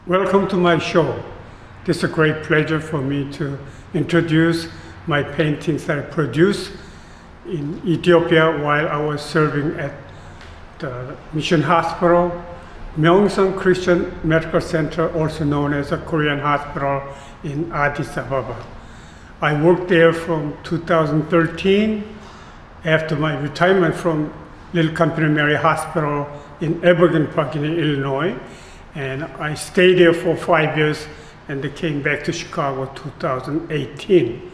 Welcome to my show. This is a great pleasure for me to introduce my paintings that I produced in Ethiopia while I was serving at the Mission Hospital, Myeongsang Christian Medical Center, also known as a Korean hospital in Addis Ababa. I worked there from 2013 after my retirement from Little Company Mary Hospital in Evergreen Park in Illinois. And I stayed there for 5 years and then came back to Chicago 2018.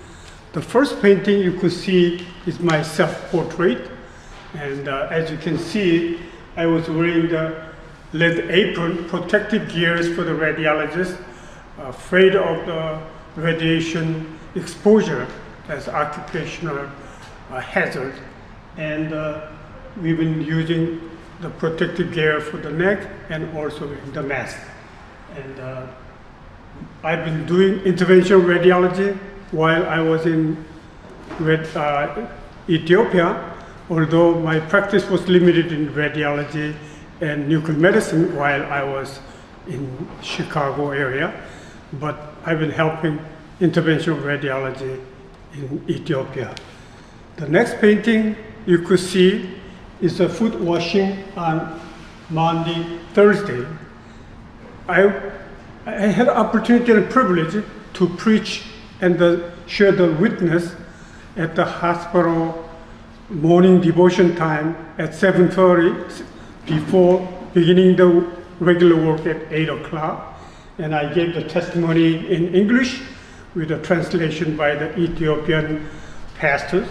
The first painting you could see is my self-portrait. And as you can see, I was wearing the lead apron, protective gears for the radiologist, afraid of the radiation exposure as occupational hazard. And we've been using the protective gear for the neck and also the mask. And I've been doing interventional radiology while I was in Ethiopia, although my practice was limited in radiology and nuclear medicine while I was in Chicago area. But I've been helping interventional radiology in Ethiopia. The next painting you could see is a foot washing on Monday, Thursday. I had the opportunity and privilege to preach and share the witness at the hospital morning devotion time at 7:30 before beginning the regular work at 8 o'clock. And I gave the testimony in English with a translation by the Ethiopian pastors.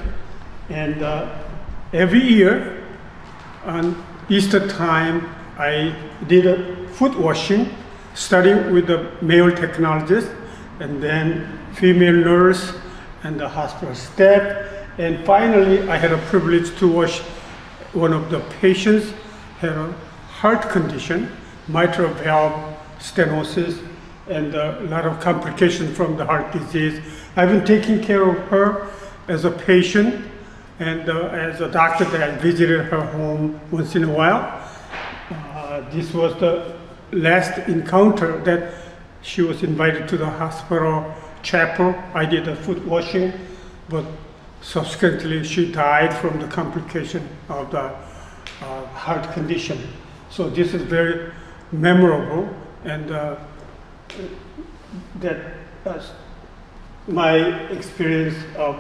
And every year on Easter time, I did a foot washing, starting with the male technologist, and then female nurse, and the hospital staff. And finally, I had a privilege to wash one of the patients had a heart condition, mitral valve stenosis, and a lot of complications from the heart disease. I've been taking care of her as a patient and as a doctor that I visited her home once in a while. This was the last encounter that she was invited to the hospital chapel. I did a foot washing, but subsequently she died from the complication of the heart condition. So this is very memorable, and that's my experience of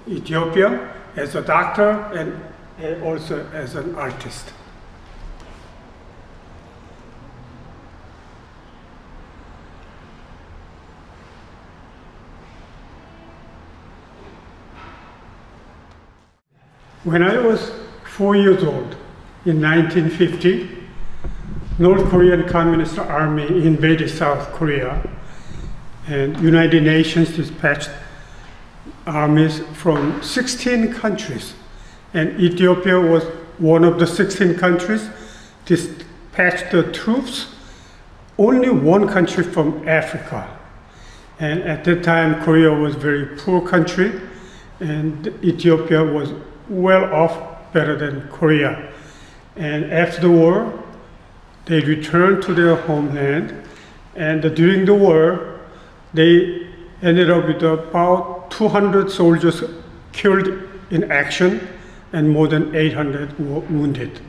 Ethiopia as a doctor and also as an artist. When I was 4 years old, in 1950, North Korean Communist Army invaded South Korea, and United Nations dispatched armies from 16 countries, and Ethiopia was one of the 16 countries dispatched the troops, only one country from Africa. And at that time, Korea was a very poor country, and Ethiopia was well off, better than Korea. And after the war, they returned to their homeland, and during the war, they ended up with about 200 soldiers killed in action and more than 800 wounded.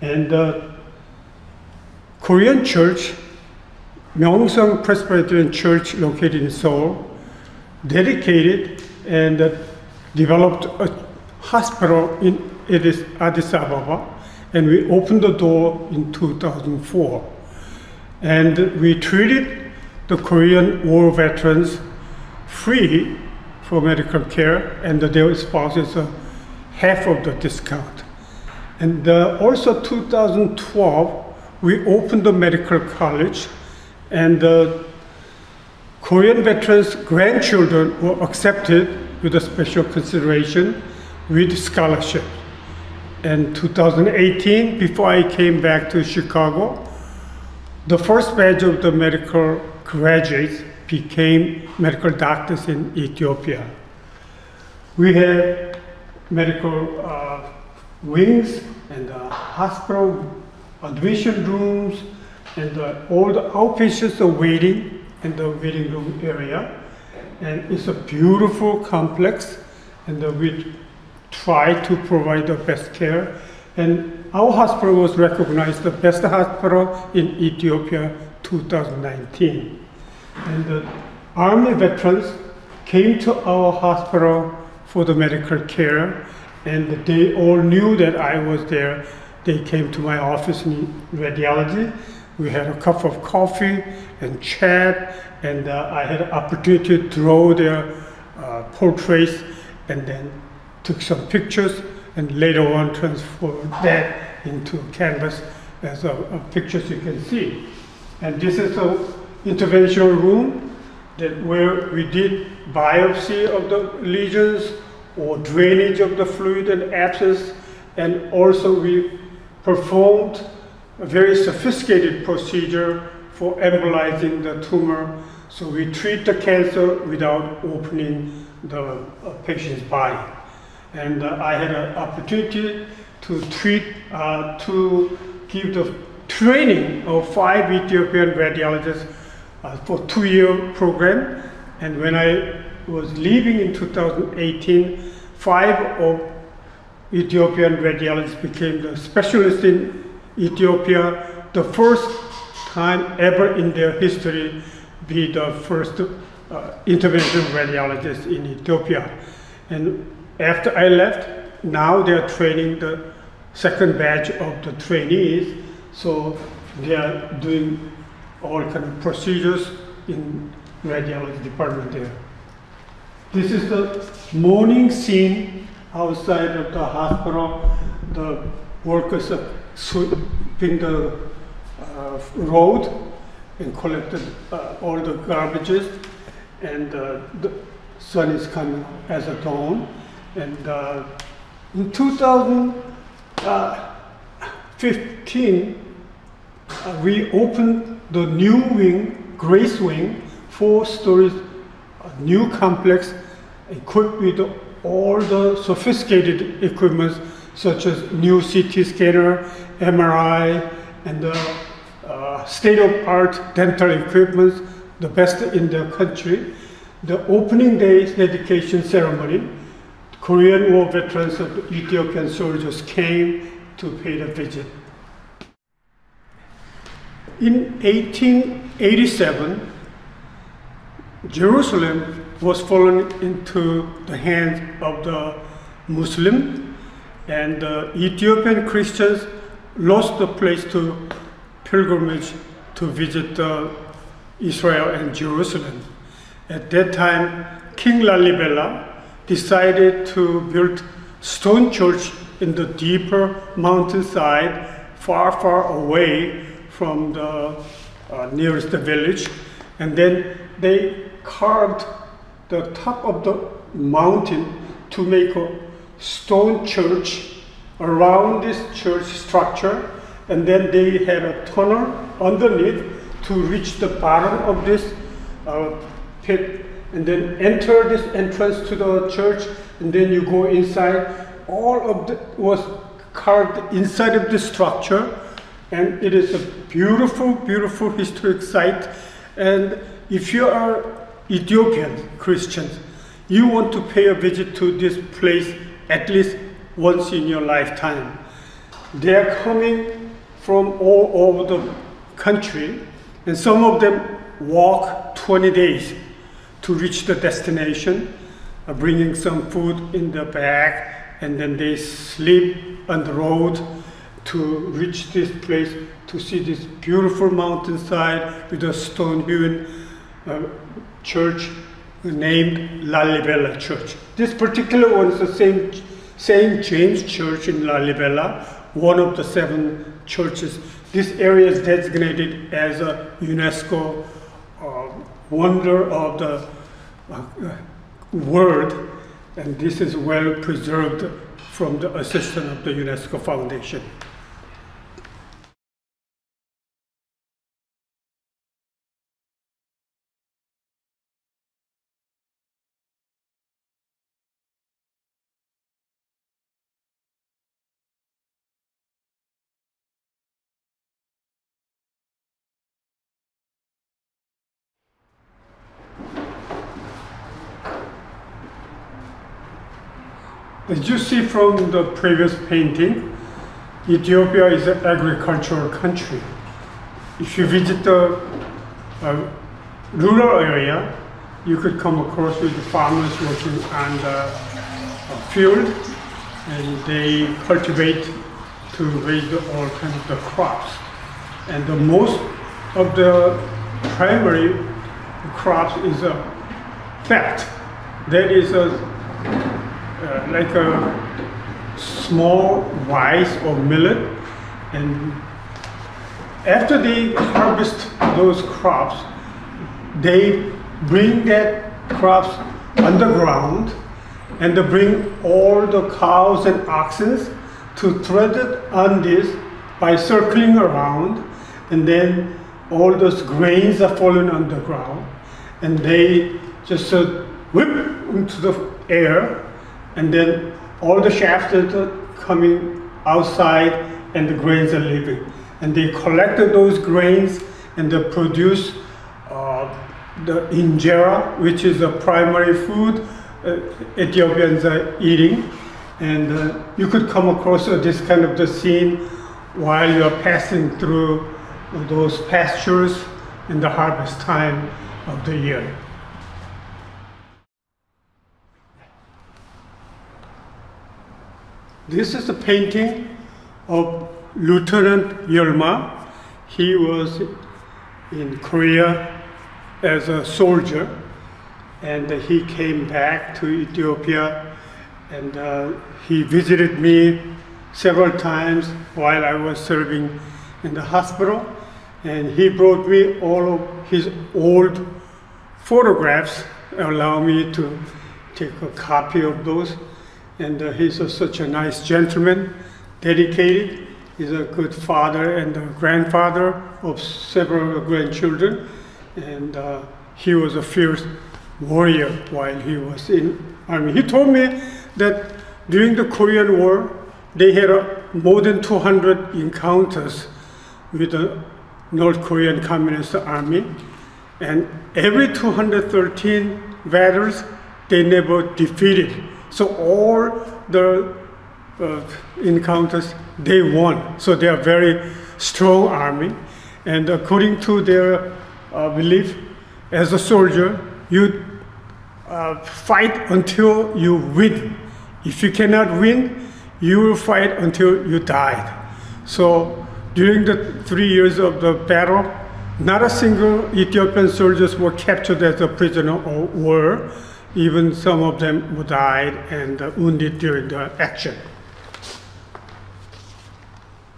And the Korean church, Myeongsang Presbyterian Church located in Seoul, dedicated and developed a hospital in Addis Ababa, and we opened the door in 2004. And we treated the Korean war veterans free for medical care, and their spouses half of the discount. And also 2012, we opened the medical college, and the Korean veterans' grandchildren were accepted with a special consideration with scholarship. In 2018, before I came back to Chicago, the first batch of the medical graduates became medical doctors in Ethiopia. We have medical wings and hospital admission rooms and all the outpatients are waiting in the waiting room area. And it's a beautiful complex, and we try to provide the best care. And our hospital was recognized the best hospital in Ethiopia 2019. And the Army veterans came to our hospital for the medical care, and they all knew that I was there. They came to my office in radiology. We had a cup of coffee and chat, and I had an opportunity to draw their portraits, and then took some pictures, and later on transferred that into canvas as a pictures you can see. And this is an interventional room where we did biopsy of the lesions or drainage of the fluid and abscess, and also we performed a very sophisticated procedure for embolizing the tumor. So we treat the cancer without opening the patient's body. And I had an opportunity to to give the training of 5 Ethiopian radiologists for 2-year program. And when I was leaving in 2018, 5 of Ethiopian radiologists became the specialists in Ethiopia, the first time ever in their history be the first interventional radiologist in Ethiopia. And after I left, now they are training the second batch of the trainees, so they are doing all kind of procedures in radiology department there. This is the morning scene outside of the hospital. The workers are sweeping the road and collected all the garbages, and the sun is coming as a dawn. And in 2015, we opened the new wing, Grace Wing, 4 stories, a new complex equipped with all the sophisticated equipment such as new CT scanner, MRI, and the state-of-art dental equipment, the best in the country. The opening day dedication ceremony, Korean War veterans of Ethiopian soldiers came to pay the visit. In 1887, Jerusalem was fallen into the hands of the Muslim, and the Ethiopian Christians lost the place to pilgrimage to visit Israel and Jerusalem. At that time, King Lalibela decided to build stone church in the deeper mountainside, far, far away from the nearest village. And then they carved the top of the mountain to make a stone church around this church structure. And then they had a tunnel underneath to reach the bottom of this pit, and then enter this entrance to the church, and then you go inside. All of it was carved inside of the structure, and it is a beautiful, beautiful historic site. And if you are Ethiopian Christians, you want to pay a visit to this place at least once in your lifetime. They are coming from all over the country, and some of them walk 20 days to reach the destination, bringing some food in the bag, and then they sleep on the road to reach this place, to see this beautiful mountainside with a stone-hewn church named Lalibela Church. This particular one is the St. James Church in Lalibela, one of the 7 churches. This area is designated as a UNESCO wonder of the world, and this is well preserved from the assistance of the UNESCO Foundation. As you see from the previous painting, Ethiopia is an agricultural country. If you visit the rural area, you could come across with farmers working on the field, and they cultivate to raise all kinds of the crops. And the most of the primary crops is a fat. That is like a small rice or millet, and after they harvest those crops, they bring that crops underground, and they bring all the cows and oxen to thread it on this by circling around, and then all those grains are falling on the ground, and they just whip into the air, and then all the shafts are coming outside and the grains are leaving. And they collected those grains and they produce the injera, which is a primary food Ethiopians are eating. And you could come across this kind of the scene while you are passing through those pastures in the harvest time of the year. This is a painting of Lieutenant Yerma. He was in Korea as a soldier, and he came back to Ethiopia, and he visited me several times while I was serving in the hospital, and he brought me all of his old photographs, allow me to take a copy of those. And he's such a nice gentleman, dedicated. He's a good father and a grandfather of several grandchildren. And he was a fierce warrior while he was in army. He told me that during the Korean War, they had more than 200 encounters with the North Korean Communist Army. And every 213 battles, they never defeated. So all the encounters, they won. So they are very strong army. And according to their belief, as a soldier, you fight until you win. If you cannot win, you will fight until you die. So during the 3 years of the battle, not a single Ethiopian soldiers were captured as a prisoner of war. Even some of them died and wounded during the action.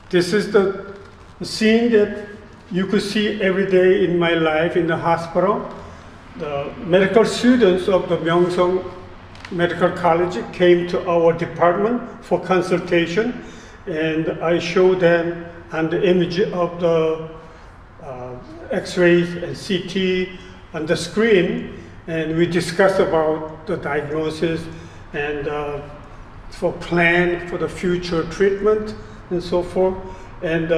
This is the scene that you could see every day in my life in the hospital. The medical students of the Myeongsong Medical College came to our department for consultation, and I showed them on the image of the X-rays and CT on the screen, and we discussed about the diagnosis and for plan for the future treatment and so forth. And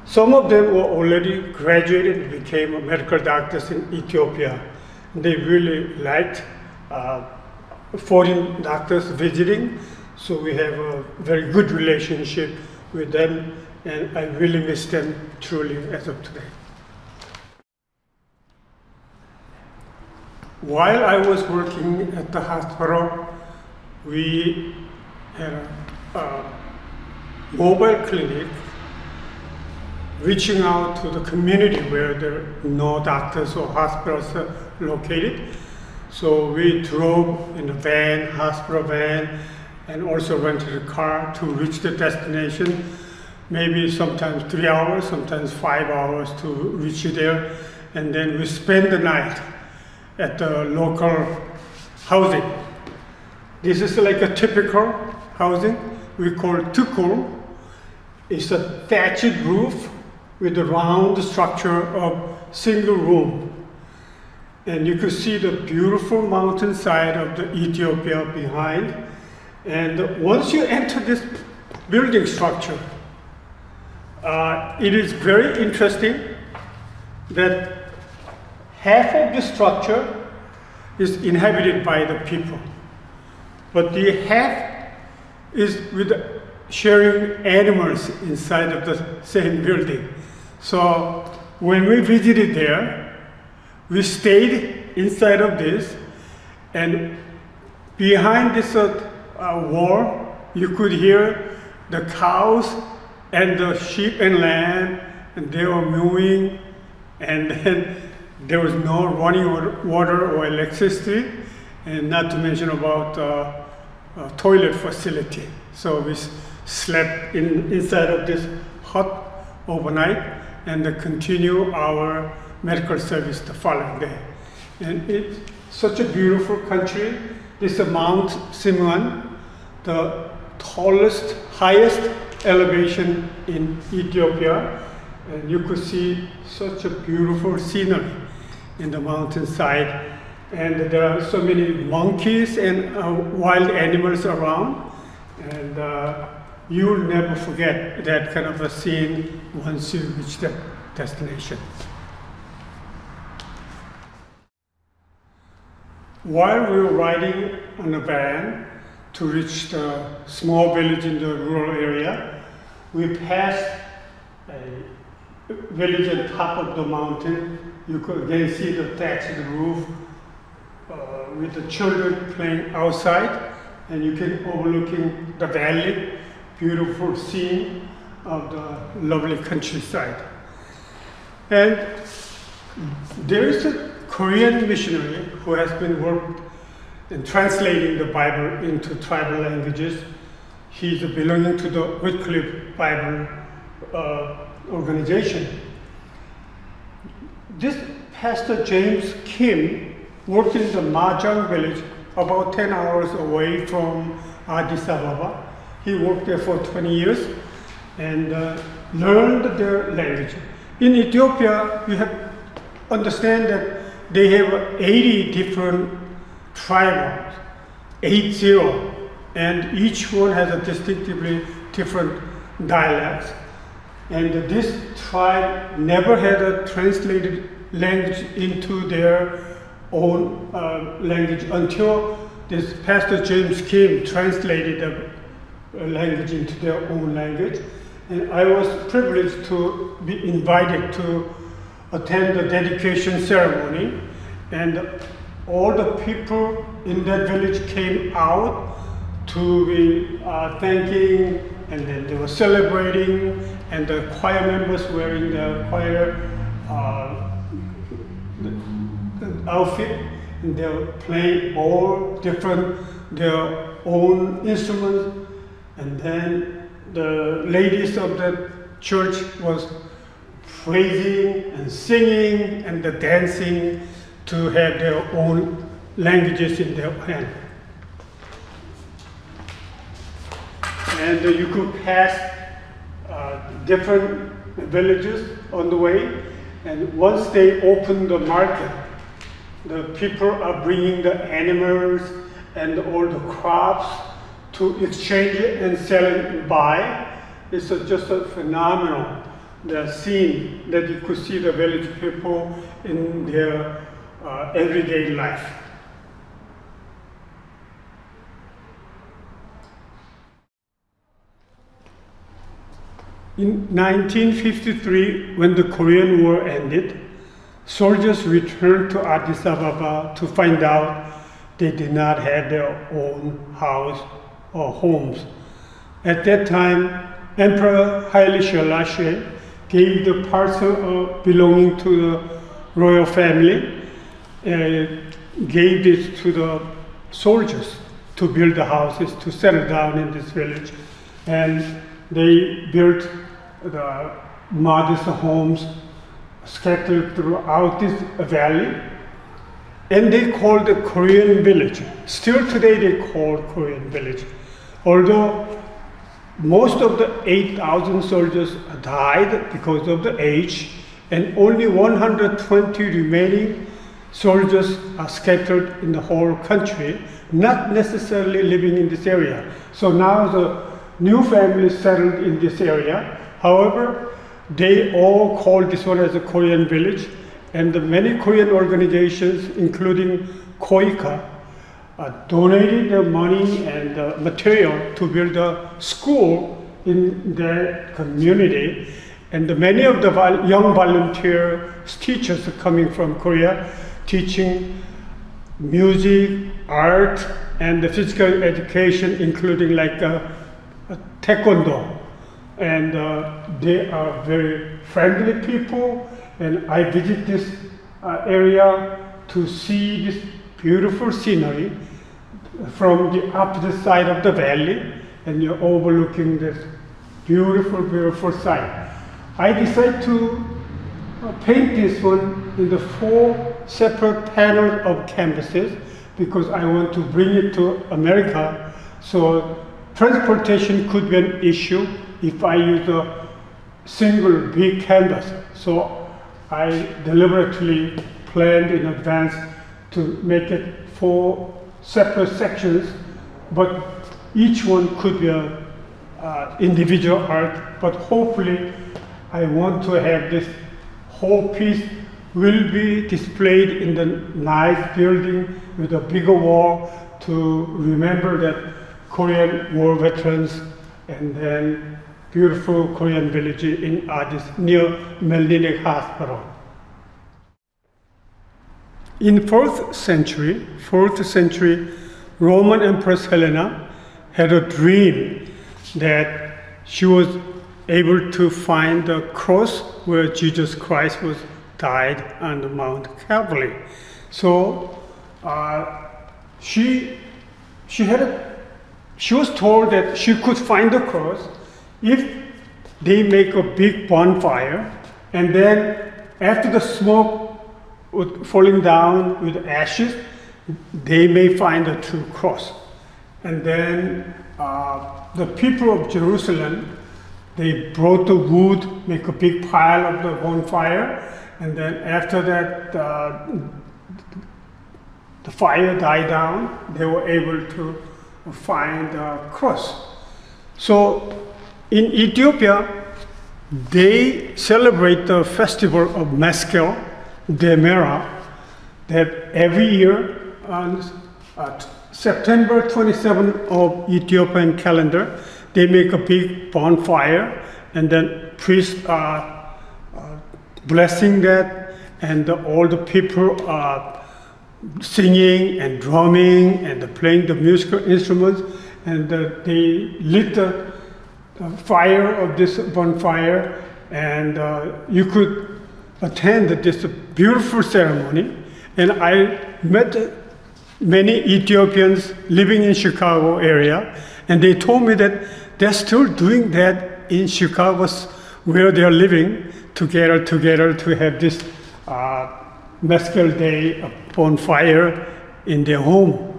some of them were already graduated, became medical doctors in Ethiopia. They really liked foreign doctors visiting, so we have a very good relationship with them, and I really miss them truly as of today. While I was working at the hospital, we had a mobile clinic reaching out to the community where there are no doctors or hospitals are located. So we drove in a van, hospital van, and also rented a car to reach the destination. Maybe sometimes 3 hours, sometimes 5 hours to reach there. And then we spend the night at the local housing. This is like a typical housing we call tukul. It's a thatched roof with a round structure of single room. And you can see the beautiful mountainside of the Ethiopia behind. And once you enter this building structure, it is very interesting that half of the structure is inhabited by the people, but the half is with sharing animals inside of the same building. So when we visited there, we stayed inside of this, and behind this wall, you could hear the cows and the sheep and lamb, and they were mooing, and then there was no running water or electricity, and not to mention about toilet facility. So we slept inside of this hut overnight and continue our medical service the following day. And it's such a beautiful country. This is Mount Simuan, the tallest, highest elevation in Ethiopia. And you could see such a beautiful scenery in the mountainside. And there are so many monkeys and wild animals around. And you'll never forget that kind of a scene once you reach that destination. While we were riding on a van to reach the small village in the rural area, we passed a village at the top of the mountain. You could again see the thatched roof with the children playing outside, and you can overlooking the valley, beautiful scene of the lovely countryside. And there is a Korean missionary who has been worked in translating the Bible into tribal languages. He's belonging to the Wycliffe Bible organization. This Pastor James Kim worked in the Mahjong village about 10 hours away from Addis Ababa. He worked there for 20 years and learned their language. In Ethiopia, you have to understand that they have 80 different tribes, 80, and each one has a distinctively different dialects. And this tribe never had a translated language into their own language until this Pastor James Kim translated the language into their own language. And I was privileged to be invited to attend the dedication ceremony, and all the people in that village came out to be thanking, and then they were celebrating, and the choir members wearing the choir outfit, and they were playing all different their own instruments, and then the ladies of the church was praising and singing and the dancing to have their own languages in their hand. And you could pass different villages on the way, and once they open the market, the people are bringing the animals and all the crops to exchange it and sell it and buy. It's just a phenomenal the scene that you could see the village people in their everyday life. In 1953, when the Korean War ended, soldiers returned to Addis Ababa to find out they did not have their own house or homes. At that time, Emperor Haile Selassie gave the parcel belonging to the royal family, gave it to the soldiers to build the houses, to settle down in this village. And they built the modest homes scattered throughout this valley. And they called the Korean village. Still today they call Korean village. Although most of the 8,000 soldiers died because of the age, and only 120 remaining soldiers are scattered in the whole country, not necessarily living in this area. So now the new families settled in this area. However, they all call this one as a Korean village, and the many Korean organizations, including KOICA, donated the money and the material to build a school in their community. And many of the young volunteer teachers coming from Korea, teaching music, art, and the physical education, including like taekwondo. And they are very friendly people. And I visit this area to see this beautiful scenery from the opposite side of the valley, and you're overlooking this beautiful, beautiful sight. I decided to paint this one in the 4 separate panels of canvases because I want to bring it to America. So transportation could be an issue if I use a single big canvas. So I deliberately planned in advance to make it 4 separate sections, but each one could be a individual art, but hopefully I want to have this whole piece will be displayed in the nice building with a bigger wall to remember that Korean war veterans, and then beautiful Korean village in Addis near Melninek Hospital. In 4th century, Roman Empress Helena had a dream that she was able to find the cross where Jesus Christ was died on Mount Calvary. So she was told that she could find the cross if they make a big bonfire, and then after the smoke would falling down with ashes, they may find the true cross. And then the people of Jerusalem, they brought the wood, make a big pile of the bonfire, and then after that the fire died down, they were able to find the cross. So in Ethiopia, they celebrate the festival of Meskel, Demera, that every year on September 27th of Ethiopian calendar, they make a big bonfire, and then priests are blessing that, and all the people are singing and drumming and playing the musical instruments, and they lit the fire of this bonfire, and you could attend this beautiful ceremony. And I met many Ethiopians living in Chicago area, and they told me that they're still doing that in Chicago, where they're living together to have this Meskel Day bonfire in their home.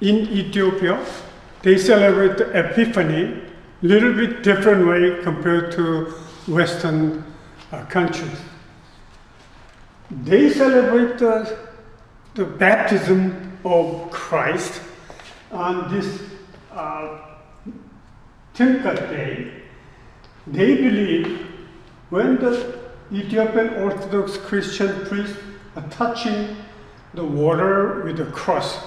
In Ethiopia, they celebrate the Epiphany a little bit different way compared to Western countries. They celebrate the baptism of Christ on this Timkat Day. They believe when the Ethiopian Orthodox Christian priests are touching the water with the cross,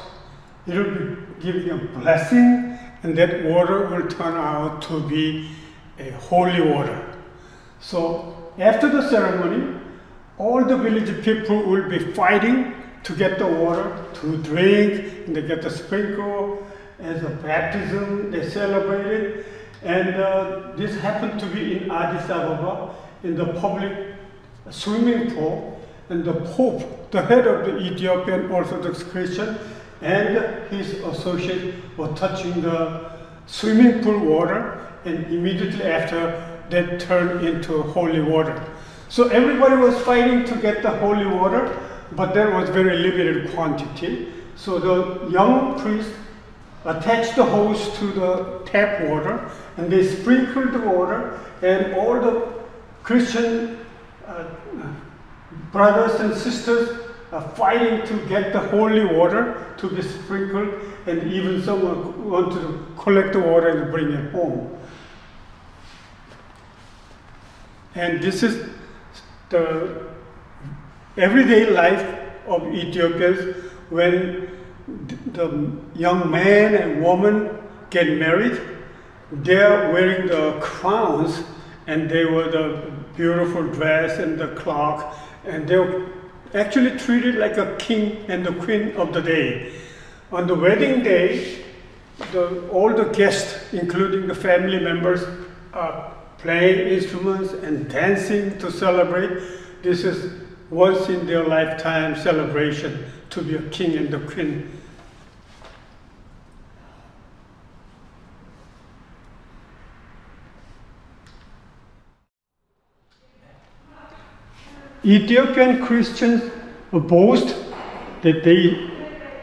it will be giving a blessing, and that water will turn out to be a holy water. So after the ceremony, all the village people will be fighting to get the water to drink, and they get the sprinkle as a baptism. They celebrate it, and this happened to be in Addis Ababa in the public swimming pool, and the Pope, the head of the Ethiopian Orthodox Christian, and his associate were touching the swimming pool water, and immediately after that turned into holy water. So everybody was fighting to get the holy water, but there was very limited quantity. So the young priest attached the hose to the tap water, and they sprinkled the water, and all the Christian brothers and sisters are fighting to get the holy water to be sprinkled, and even someone wanted to collect the water and bring it home. And this is the everyday life of Ethiopians when the young man and woman get married. They're wearing the crowns, and they wear the beautiful dress and the clock, and they're actually treated like a king and the queen of the day. On the wedding day, all the guests, including the family members, are playing instruments and dancing to celebrate. This is once in their lifetime celebration to be a king and the queen. Ethiopian Christians boast that they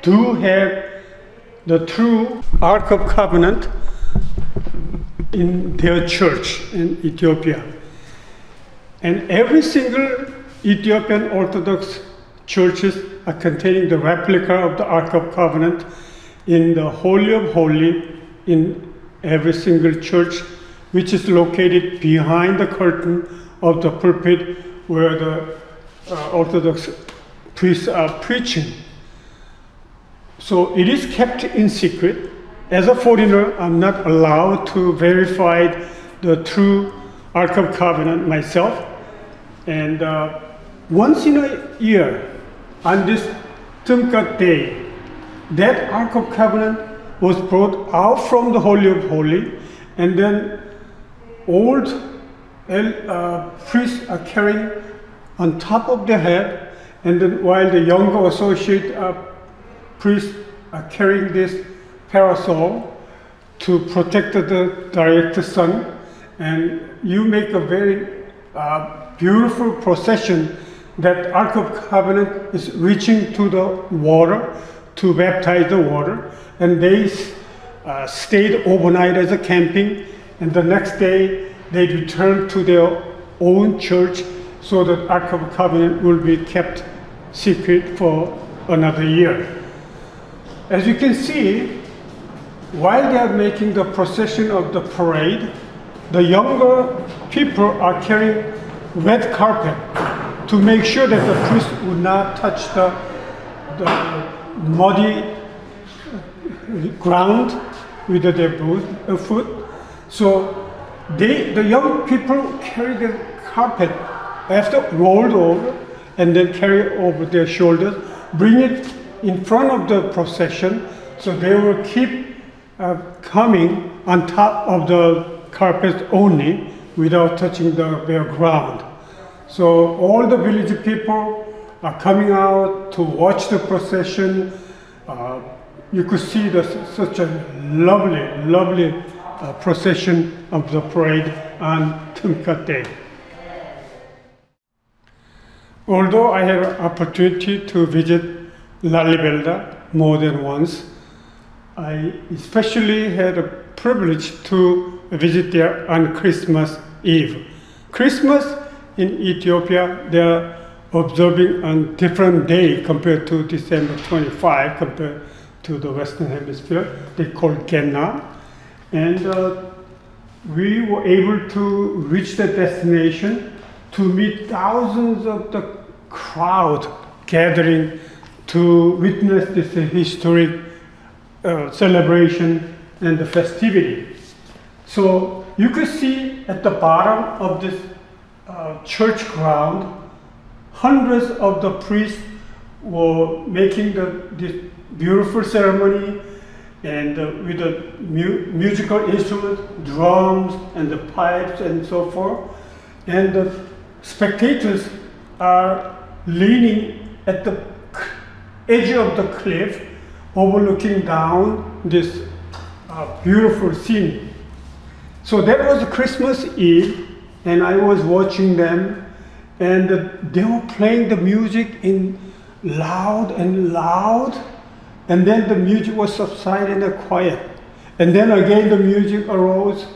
do have the true Ark of Covenant in their church in Ethiopia. And every single Ethiopian Orthodox churches are containing the replica of the Ark of Covenant in the Holy of Holies in every single church, which is located behind the curtain of the pulpit where the Orthodox priests are preaching. So it is kept in secret. As a foreigner, I'm not allowed to verify the true Ark of Covenant myself. And once in a year, on this Tumkat day, that Ark of Covenant was brought out from the Holy of Holies, and then old priests are carrying on top of their head, and then while the younger associate priests are carrying this parasol to protect the direct sun. And you make a very beautiful procession. That Ark of Covenant is reaching to the water to baptize the water, and they stayed overnight as a camping, and the next day they returned to their own church, so that Ark of Covenant will be kept secret for another year. As you can see, while they are making the procession of the parade, the younger people are carrying red carpet to make sure that the priest would not touch the muddy ground with their foot. So the young people carry the carpet after rolled over, and then carry over their shoulders, bring it in front of the procession, so they will keep coming on top of the carpet only without touching the bare ground. So all the village people are coming out to watch the procession. You could see such a lovely procession of the parade on Tumkat Day. Although I had an opportunity to visit Lalibela more than once, I especially had a privilege to visit there on Christmas Eve. Christmas in Ethiopia, they are observing on different day compared to December 25, compared to the Western Hemisphere. They call Genna. And we were able to reach the destination to meet thousands of the crowd gathering to witness this historic celebration and the festivity. So you could see at the bottom of this church ground, hundreds of the priests were making this beautiful ceremony, and with the musical instruments, drums and the pipes and so forth. And the spectators are leaning at the edge of the cliff, overlooking down this beautiful scene. So that was Christmas Eve, and I was watching them, and they were playing the music in loud, and then the music was subsided and quiet, and then again the music arose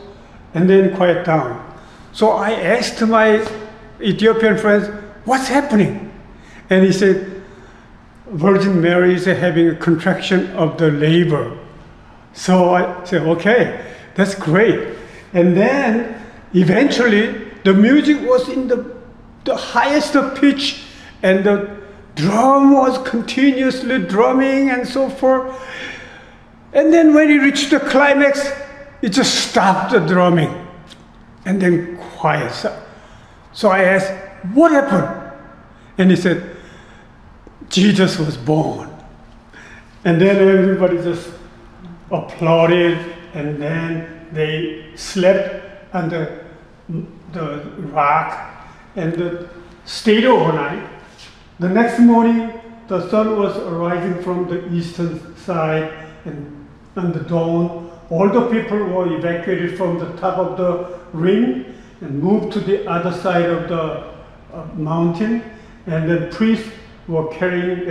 and then quiet down. So I asked my Ethiopian friends, what's happening? And he said, Virgin Mary is having a contraction of the labor. So I said, okay, that's great. And then eventually the music was in the highest of pitch, and the drum was continuously drumming and so forth. And then when it reached the climax, it just stopped the drumming, and then quiet. So I asked, what happened? And he said, Jesus was born. And then everybody just applauded, and then they slept under the rock and stayed overnight. The next morning, the sun was rising from the eastern side, and on the dawn, all the people were evacuated from the top of the ring and moved to the other side of the mountain. And the priests were carrying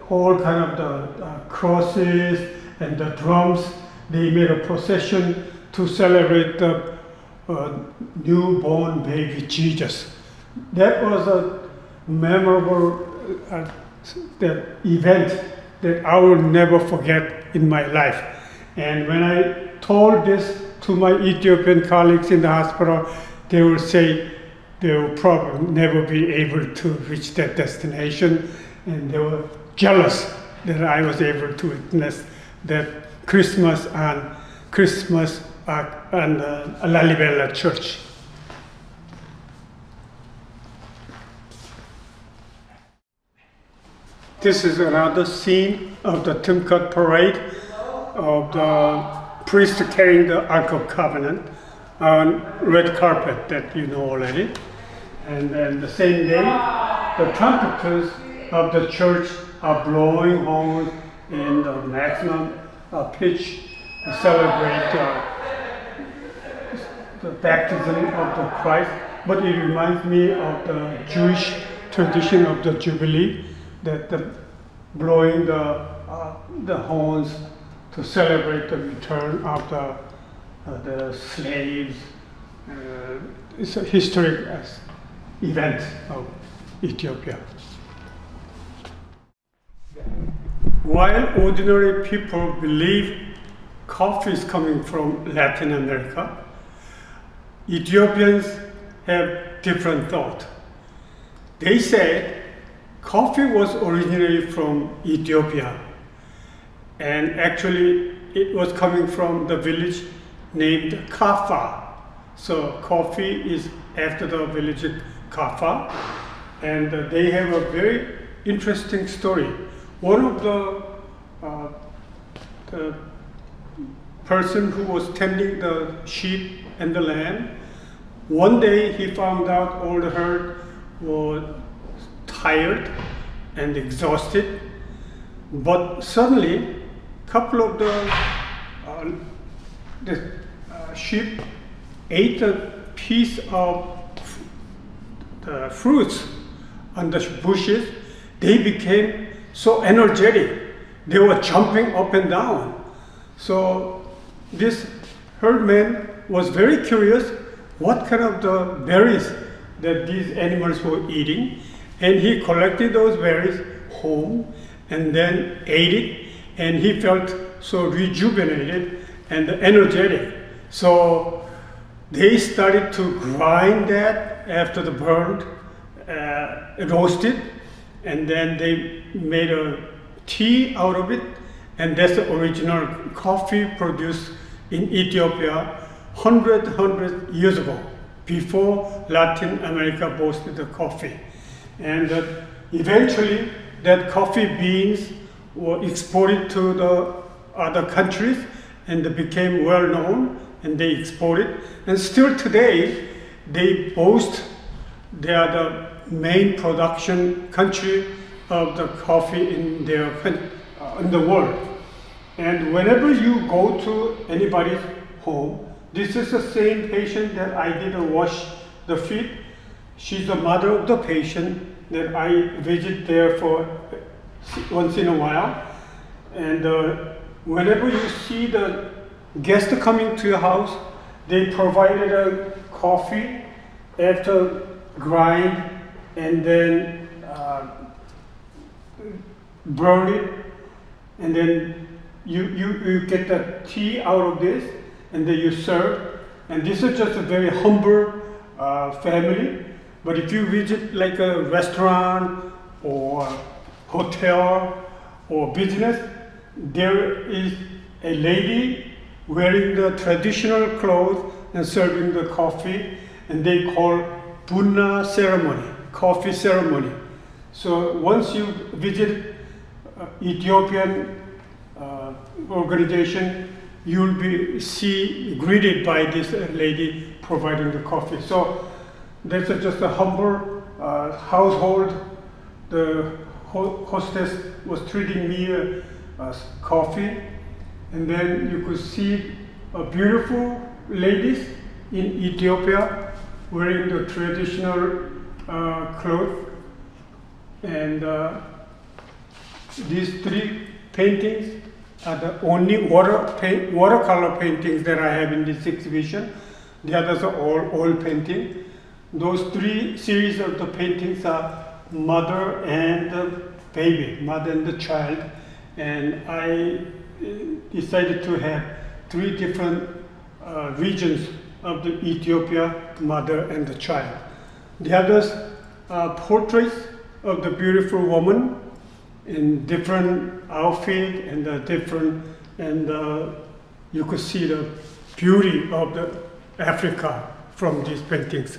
all kind of the crosses and the drums. They made a procession to celebrate the newborn baby Jesus. That was a memorable event that I will never forget in my life. And when I told this to my Ethiopian colleagues in the hospital, they will say they will probably never be able to reach that destination, and they were jealous that I was able to witness that Christmas at Lalibela Church. This is another scene of the Timkat parade of the priest carrying the Ark of Covenant on red carpet that you know already. And then the same day, the trumpeters of the church are blowing horns in the maximum pitch to celebrate the baptism of the Christ. But it reminds me of the Jewish tradition of the Jubilee, that blowing the horns to celebrate the return of the slaves. It's a historic event of Ethiopia. While ordinary people believe coffee is coming from Latin America, Ethiopians have different thought. They say coffee was originally from Ethiopia, and actually it was coming from the village named Kaffa. So coffee is after the village Kaffa, and they have a very interesting story. One of the person who was tending the sheep and the lamb, one day he found out all the herd were tired and exhausted, but suddenly a couple of the sheep ate a piece of the fruits on the bushes. They became so energetic. They were jumping up and down. So this herdman was very curious what kind of the berries that these animals were eating, and he collected those berries home and then ate it, and he felt so rejuvenated and energetic. So they started to grind that after the burned, roasted, and then they made a tea out of it, and that's the original coffee produced in Ethiopia 100 years ago, before Latin America boasted the coffee. And eventually that coffee beans were exported to the other countries, and they became well known, and they exported. And still today, they boast they are the main production country of the coffee in the world. And whenever you go to anybody's home, this is the same patient that I did wash the feet. She's the mother of the patient that I visit there for once in a while. And whenever you see the guest coming to your house, they provided a coffee after grind and then burn it, and then you get the tea out of this, and then you serve. And this is just a very humble family. But if you visit like a restaurant or hotel or business, there is a lady wearing the traditional clothes and serving the coffee, and they call bunna ceremony, coffee ceremony. So once you visit Ethiopian organization, you'll be greeted by this lady providing the coffee. So that's just a humble household. The hostess was treating me coffee, and then you could see beautiful ladies in Ethiopia wearing the traditional clothes. And these three paintings are the only watercolor paintings that I have in this exhibition. The others are all oil painting. Those three series of the paintings are mother and the baby, mother and the child. And I decided to have three different regions of the Ethiopia, mother and the child. The others are portraits of the beautiful woman in different outfit and you could see the beauty of the Africa from these paintings.